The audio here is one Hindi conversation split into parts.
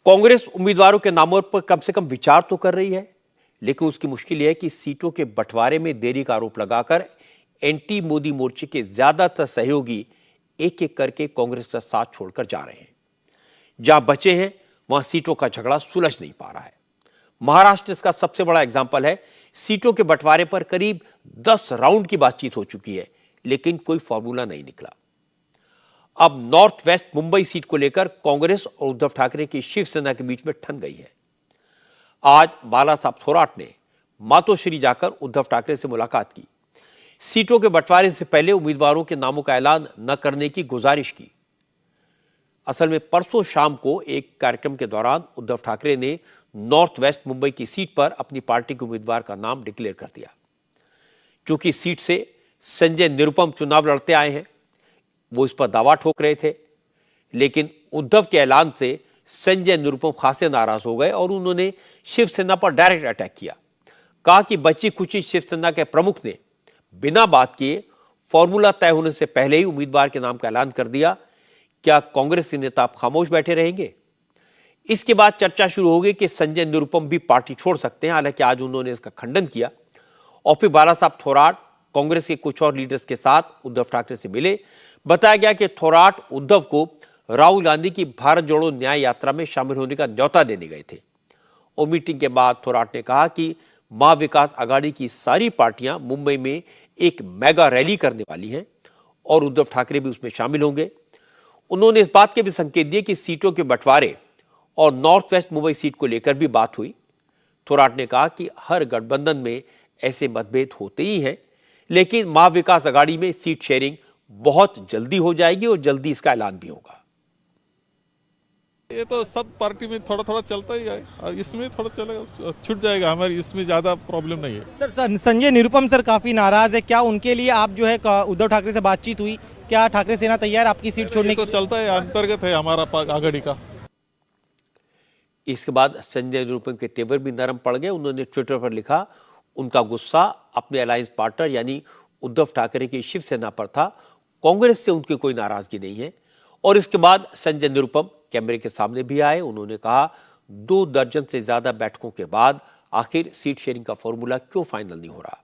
कांग्रेस उम्मीदवारों के नामों पर कम से कम विचार तो कर रही है, लेकिन उसकी मुश्किल यह है कि सीटों के बंटवारे में देरी का आरोप लगाकर एंटी मोदी मोर्चे के ज्यादातर सहयोगी एक एक करके कांग्रेस का साथ छोड़कर जा रहे हैं। जहां बचे हैं वहां सीटों का झगड़ा सुलझ नहीं पा रहा है। महाराष्ट्र इसका सबसे बड़ा एग्जाम्पल है। सीटों के बंटवारे पर करीब 10 राउंड की बातचीत हो चुकी है, लेकिन कोई फॉर्मूला नहीं निकला। अब नॉर्थ वेस्ट मुंबई सीट को लेकर कांग्रेस और उद्धव ठाकरे की शिवसेना के बीच में ठन गई है। आज बालासाहब थोराट ने मातोश्री जाकर उद्धव ठाकरे से मुलाकात की। सीटों के बंटवारे से पहले उम्मीदवारों के नामों का ऐलान न करने की गुजारिश की। असल में परसों शाम को एक कार्यक्रम के दौरान उद्धव ठाकरे ने नॉर्थ वेस्ट मुंबई की सीट पर अपनी पार्टी के उम्मीदवार का नाम डिक्लेयर कर दिया। क्योंकि इस सीट से संजय निरुपम चुनाव लड़ते आए हैं, वो इस पर दावा ठोक रहे थे, लेकिन उद्धव के ऐलान से संजय निरुपम खासे नाराज हो गए और उन्होंने शिवसेना पर डायरेक्ट अटैक किया। कहा कि बची खुची शिवसेना के प्रमुख ने बिना बात किए फॉर्मूला तय होने से पहले ही उम्मीदवार के नाम का ऐलान कर दिया। क्या कांग्रेस के नेता आप खामोश बैठे रहेंगे? इसके बाद चर्चा शुरू हो गई कि संजय निरुपम भी पार्टी छोड़ सकते हैं। हालांकि आज उन्होंने इसका खंडन किया और फिर बालासाहब थोराट कांग्रेस के कुछ और लीडर्स के साथ उद्धव ठाकरे से मिले। बताया गया कि थोराट उद्धव को राहुल गांधी की भारत जोड़ो न्याय यात्रा में शामिल होने का न्योता देने गए थे। और मीटिंग के बाद थोराट ने कहा कि महाविकास आघाड़ी की सारी पार्टियां मुंबई में एक मेगा रैली करने वाली हैं और उद्धव ठाकरे भी उसमें शामिल होंगे। उन्होंने इस बात के भी संकेत दिए कि सीटों के बंटवारे और नॉर्थ वेस्ट मुंबई सीट को लेकर भी बात हुई। थोराट ने कहा कि हर गठबंधन में ऐसे मतभेद होते ही हैं, लेकिन महाविकास आघाड़ी में सीट शेयरिंग बहुत जल्दी हो जाएगी और जल्दी इसका ऐलान भी होगा। ये तो सब पार्टी में थोड़ा थोड़ा चलता ही है, इसमें थोड़ा चलेगा, छूट जाएगा। हमारी इसमें ज्यादा प्रॉब्लम नहीं है। सर, संजय निरुपम सर काफी नाराज है। क्या उनके लिए आप जो है उद्धव ठाकरे से बातचीत हुई? क्या ठाकरे सेना तैयार आपकी सीट छोड़ने तो चलता है, अंतर्गत है हमारा आघाड़ी का। इसके बाद संजय निरुपम के तेवर भी नरम पड़ गए। उन्होंने ट्विटर पर लिखा, उनका गुस्सा अपने अलायंस पार्टनर यानी उद्धव ठाकरे की शिवसेना पर था, कांग्रेस से उनकी कोई नाराजगी नहीं है। और इसके बाद संजय निरुपम कैमरे के सामने भी आए। उन्होंने कहा, 2 दर्जन से ज्यादा बैठकों के बाद आखिर सीट शेयरिंग का फॉर्मूला क्यों फाइनल नहीं हो रहा?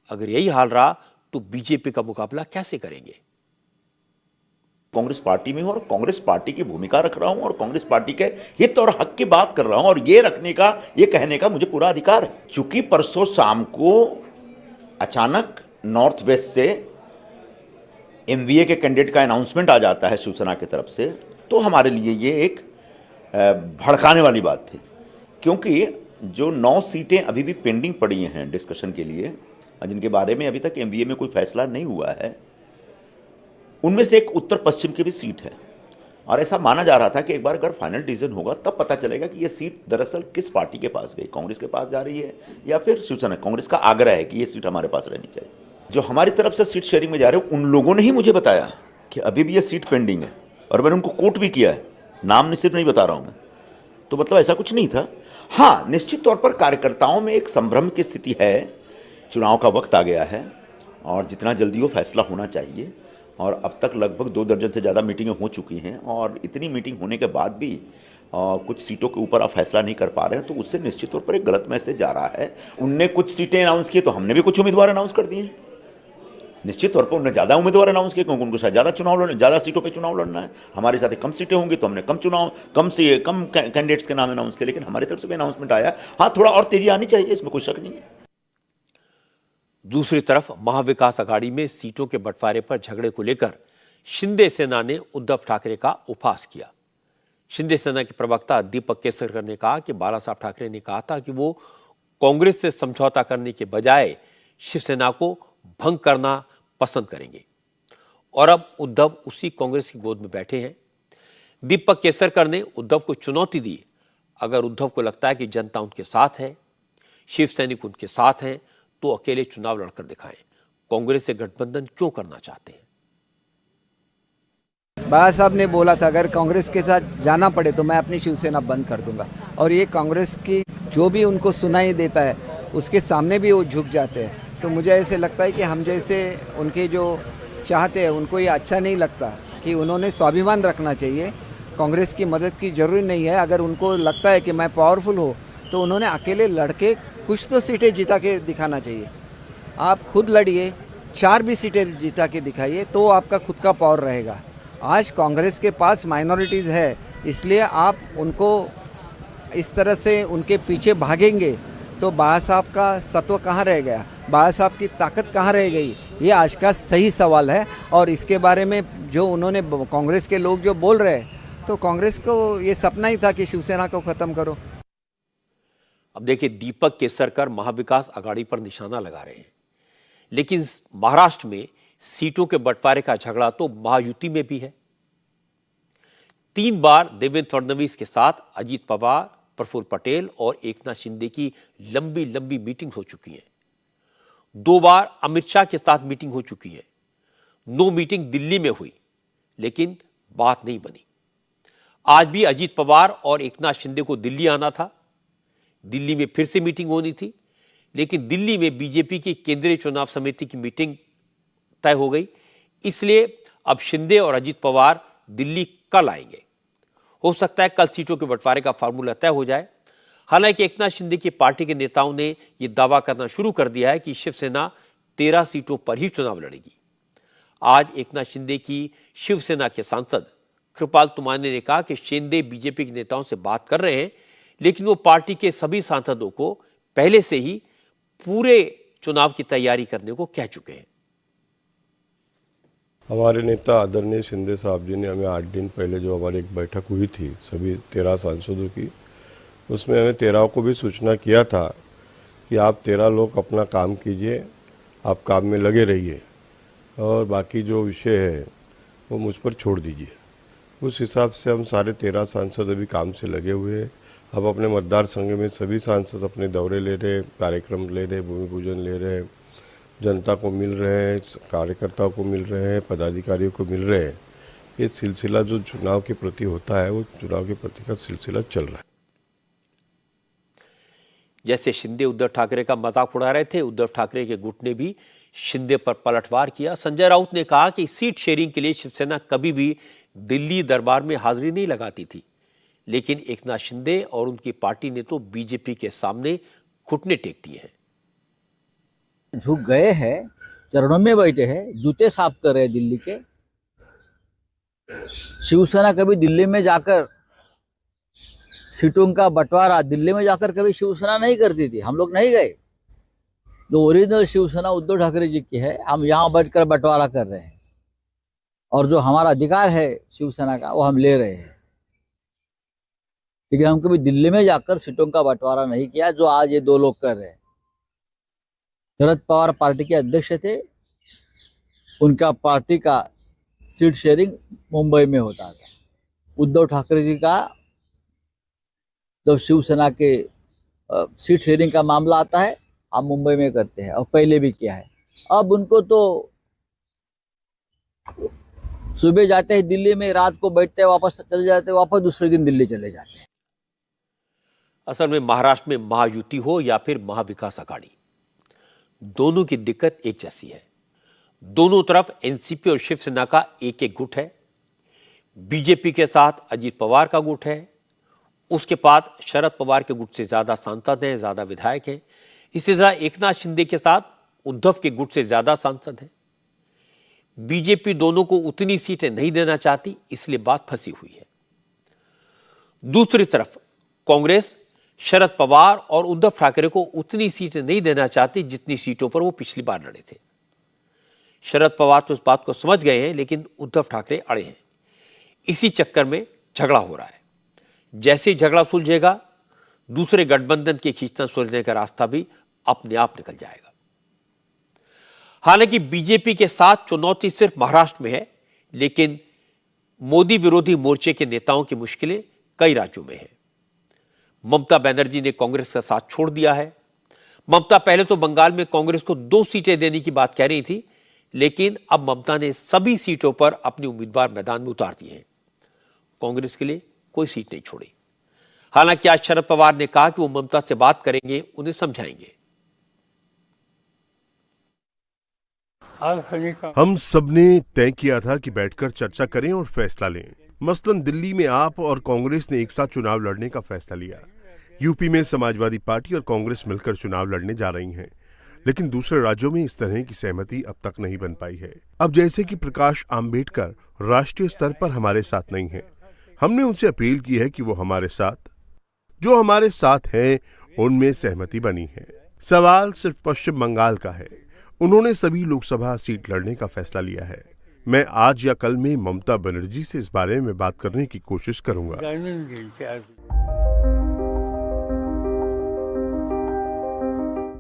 अगर यही हाल रहा तो बीजेपी का मुकाबला कैसे करेंगे? कांग्रेस पार्टी में हूं और कांग्रेस पार्टी की भूमिका रख रहा हूं और कांग्रेस पार्टी के हित और हक की बात कर रहा हूं और ये रखने का, ये कहने का मुझे पूरा अधिकार है। चूंकि परसों शाम को अचानक नॉर्थ वेस्ट से एमवीए के कैंडिडेट का अनाउंसमेंट आ जाता है शिवसेना की तरफ से, तो हमारे लिए ये एक भड़काने वाली बात थी। क्योंकि जो 9 सीटें अभी भी पेंडिंग पड़ी हैं डिस्कशन के लिए, जिनके बारे में अभी तक एमवीए में कोई फैसला नहीं हुआ है, उनमें से एक उत्तर पश्चिम की भी सीट है। और ऐसा माना जा रहा था कि एक बार अगर फाइनल डिसीजन होगा तब पता चलेगा कि यह सीट दरअसल किस पार्टी के पास गई, कांग्रेस के पास जा रही है या फिर शिवसेना। कांग्रेस का आग्रह है कि यह सीट हमारे पास रहनी चाहिए। जो हमारी तरफ से सीट शेयरिंग में जा रहे हैं, उन लोगों ने ही मुझे बताया कि अभी भी यह सीट पेंडिंग है और मैंने उनको कोट भी किया है, नाम सिर्फ नहीं बता रहा हूं मैं। तो मतलब ऐसा कुछ नहीं था। हां, निश्चित तौर पर कार्यकर्ताओं में एक संभ्रम की स्थिति है। चुनाव का वक्त आ गया है और जितना जल्दी वो फैसला होना चाहिए, और अब तक लगभग 2 दर्जन से ज़्यादा मीटिंगें हो चुकी हैं और इतनी मीटिंग होने के बाद भी कुछ सीटों के ऊपर आप फैसला नहीं कर पा रहे हैं, तो उससे निश्चित तौर पर एक गलत मैसेज जा रहा है। उनने कुछ सीटें अनाउंस की तो हमने भी कुछ उम्मीदवार अनाउंस कर दिए। निश्चित तौर पर उन्होंने ज़्यादा उम्मीदवार अनाउंस किए क्योंकि उनको शायद ज़्यादा सीटों पर चुनाव लड़ना है। हमारे साथ कम सीटें होंगी तो हमने कम कैंडिडेट्स के नाम अनाउंस किए, लेकिन हमारी तरफ से भी अनाउंसमेंट आया। हाँ, थोड़ा और तेजी आनी चाहिए, इसमें कोई शक नहीं है। दूसरी तरफ महाविकास आघाड़ी में सीटों के बंटवारे पर झगड़े को लेकर शिंदे सेना ने उद्धव ठाकरे का उपहास किया। शिंदे सेना के प्रवक्ता दीपक केसरकर ने कहा कि बालासाहब ठाकरे ने कहा था कि वो कांग्रेस से समझौता करने के बजाय शिवसेना को भंग करना पसंद करेंगे और अब उद्धव उसी कांग्रेस की गोद में बैठे हैं। दीपक केसरकर ने उद्धव को चुनौती दी, अगर उद्धव को लगता है कि जनता उनके साथ है, शिव सैनिक उनके साथ हैं, तो अकेले चुनाव लड़कर दिखाएं। कांग्रेस से गठबंधन क्यों करना चाहते हैं? बाला साहब ने बोला था अगर कांग्रेस के साथ जाना पड़े तो मैं अपनी शिवसेना बंद कर दूंगा, और ये कांग्रेस की जो भी उनको सुनाई देता है उसके सामने भी वो झुक जाते हैं। तो मुझे ऐसे लगता है कि हम जैसे उनके जो चाहते हैं उनको ये अच्छा नहीं लगता कि उन्होंने स्वाभिमान रखना चाहिए कांग्रेस की मदद की ज़रूरी नहीं है। अगर उनको लगता है कि मैं पावरफुल हूँ तो उन्होंने अकेले लड़के कुछ तो सीटें जिता के दिखाना चाहिए। आप खुद लड़िए, 4 भी सीटें जिता के दिखाइए तो आपका खुद का पावर रहेगा। आज कांग्रेस के पास माइनॉरिटीज़ है, इसलिए आप उनको इस तरह से उनके पीछे भागेंगे तो बाबा साहब का सत्व कहाँ रह गया, बाबा साहब की ताकत कहाँ रह गई, ये आज का सही सवाल है। और इसके बारे में जो उन्होंने कांग्रेस के लोग जो बोल रहे हैं, तो कांग्रेस को ये सपना ही था कि शिवसेना को ख़त्म करो। अब देखिए, दीपक केसरकर महाविकास आघाड़ी पर निशाना लगा रहे हैं, लेकिन महाराष्ट्र में सीटों के बंटवारे का झगड़ा तो महायुति में भी है। 3 बार देवेंद्र फडणवीस के साथ अजीत पवार, प्रफुल्ल पटेल और एकनाथ शिंदे की लंबी लंबी मीटिंग हो चुकी है। 2 बार अमित शाह के साथ मीटिंग हो चुकी है। 9 मीटिंग दिल्ली में हुई, लेकिन बात नहीं बनी। आज भी अजीत पवार और एकनाथ शिंदे को दिल्ली आना था। दिल्ली में फिर से मीटिंग होनी थी, लेकिन दिल्ली में बीजेपी की केंद्रीय चुनाव समिति की मीटिंग तय हो गई। इसलिए अब शिंदे और अजीत पवार दिल्ली कल आएंगे। हो सकता है कल सीटों के बंटवारे का फार्मूला तय हो जाए। हालांकि एकनाथ शिंदे की पार्टी के नेताओं ने यह दावा करना शुरू कर दिया है कि शिवसेना 13 सीटों पर ही चुनाव लड़ेगी। आज एकनाथ शिंदे की शिवसेना के सांसद कृपाल तुमाने ने कहा कि शिंदे बीजेपी के नेताओं से बात कर रहे हैं, लेकिन वो पार्टी के सभी सांसदों को पहले से ही पूरे चुनाव की तैयारी करने को कह चुके हैं। हमारे नेता आदरणीय शिंदे साहब जी ने हमें 8 दिन पहले जो हमारी एक बैठक हुई थी सभी 13 सांसदों की, उसमें हमें 13 को भी सूचना किया था कि आप 13 लोग अपना काम कीजिए, आप काम में लगे रहिए और बाकी जो विषय है वो मुझ पर छोड़ दीजिए। उस हिसाब से हम सारे 13 सांसद अभी काम से लगे हुए हैं। अब अपने मतदार संघ में सभी सांसद अपने दौरे ले रहे, कार्यक्रम ले रहे, भूमि पूजन ले रहे, जनता को मिल रहे हैं, कार्यकर्ताओं को मिल रहे हैं, पदाधिकारियों को मिल रहे हैं। ये सिलसिला जो चुनाव के प्रति होता है वो चुनाव के प्रति का सिलसिला चल रहा है। जैसे शिंदे उद्धव ठाकरे का मजाक उड़ा रहे थे, उद्धव ठाकरे के गुट ने भी शिंदे पर पलटवार किया। संजय राउत ने कहा कि सीट शेयरिंग के लिए शिवसेना कभी भी दिल्ली दरबार में हाजिरी नहीं लगाती थी, लेकिन एकनाथ शिंदे और उनकी पार्टी ने तो बीजेपी के सामने घुटने टेक दिए हैं। झुक गए हैं, चरणों में बैठे हैं, जूते साफ कर रहे हैं दिल्ली के। शिवसेना कभी दिल्ली में जाकर सीटों का बंटवारा दिल्ली में जाकर कभी शिवसेना नहीं करती थी, हम लोग नहीं गए। जो ओरिजिनल शिवसेना उद्धव ठाकरे जी की है, हम यहाँ बैठकर बंटवारा कर रहे हैं और जो हमारा अधिकार है शिवसेना का वो हम ले रहे हैं। लेकिन हम कभी दिल्ली में जाकर सीटों का बंटवारा नहीं किया जो आज ये 2 लोग कर रहे हैं। शरद पवार पार्टी के अध्यक्ष थे, उनका पार्टी का सीट शेयरिंग मुंबई में होता था। उद्धव ठाकरे जी का जब शिवसेना के सीट शेयरिंग का मामला आता है, आप मुंबई में करते हैं और पहले भी किया है। अब उनको तो सुबह जाते हैं दिल्ली में, रात को बैठते हैं, वापस चले जाते हैं, वापस दूसरे दिन दिल्ली चले जाते हैं। असल में महाराष्ट्र में महायुति हो या फिर महाविकास आघाड़ी, दोनों की दिक्कत एक जैसी है। दोनों तरफ एनसीपी और शिवसेना का एक एक गुट है। बीजेपी के साथ अजीत पवार का गुट है, उसके बाद शरद पवार के गुट से ज्यादा सांसद हैं, ज्यादा विधायक हैं। इसी तरह एकनाथ शिंदे के साथ उद्धव के गुट से ज्यादा सांसद हैं। बीजेपी दोनों को उतनी सीटें नहीं देना चाहती, इसलिए बात फंसी हुई है। दूसरी तरफ कांग्रेस शरद पवार और उद्धव ठाकरे को उतनी सीटें नहीं देना चाहती जितनी सीटों पर वो पिछली बार लड़े थे। शरद पवार तो इस बात को समझ गए हैं, लेकिन उद्धव ठाकरे अड़े हैं। इसी चक्कर में झगड़ा हो रहा है। जैसे ही झगड़ा सुलझेगा, दूसरे गठबंधन के खींचना सुलझने का रास्ता भी अपने आप निकल जाएगा। हालांकि बीजेपी के साथ चुनौती सिर्फ महाराष्ट्र में है, लेकिन मोदी विरोधी मोर्चे के नेताओं की मुश्किलें कई राज्यों में हैं। ममता बनर्जी ने कांग्रेस का साथ छोड़ दिया है। ममता पहले तो बंगाल में कांग्रेस को 2 सीटें देने की बात कह रही थी, लेकिन अब ममता ने सभी सीटों पर अपने उम्मीदवार मैदान में उतार दिए हैं। कांग्रेस के लिए कोई सीट नहीं छोड़ी। हालांकि आज शरद पवार ने कहा कि वो ममता से बात करेंगे, उन्हें समझाएंगे। हम सबने तय किया था कि बैठकर चर्चा करें और फैसला लें। मसलन दिल्ली में आप और कांग्रेस ने एक साथ चुनाव लड़ने का फैसला लिया। यूपी में समाजवादी पार्टी और कांग्रेस मिलकर चुनाव लड़ने जा रही हैं, लेकिन दूसरे राज्यों में इस तरह की सहमति अब तक नहीं बन पाई है। अब जैसे कि प्रकाश आंबेडकर राष्ट्रीय स्तर पर हमारे साथ नहीं है, हमने उनसे अपील की है कि वो हमारे साथ हैं उनमें सहमति बनी है। सवाल सिर्फ पश्चिम बंगाल का है। उन्होंने सभी लोकसभा सीट लड़ने का फैसला लिया है। मैं आज या कल में ममता बनर्जी से इस बारे में बात करने की कोशिश करूंगा।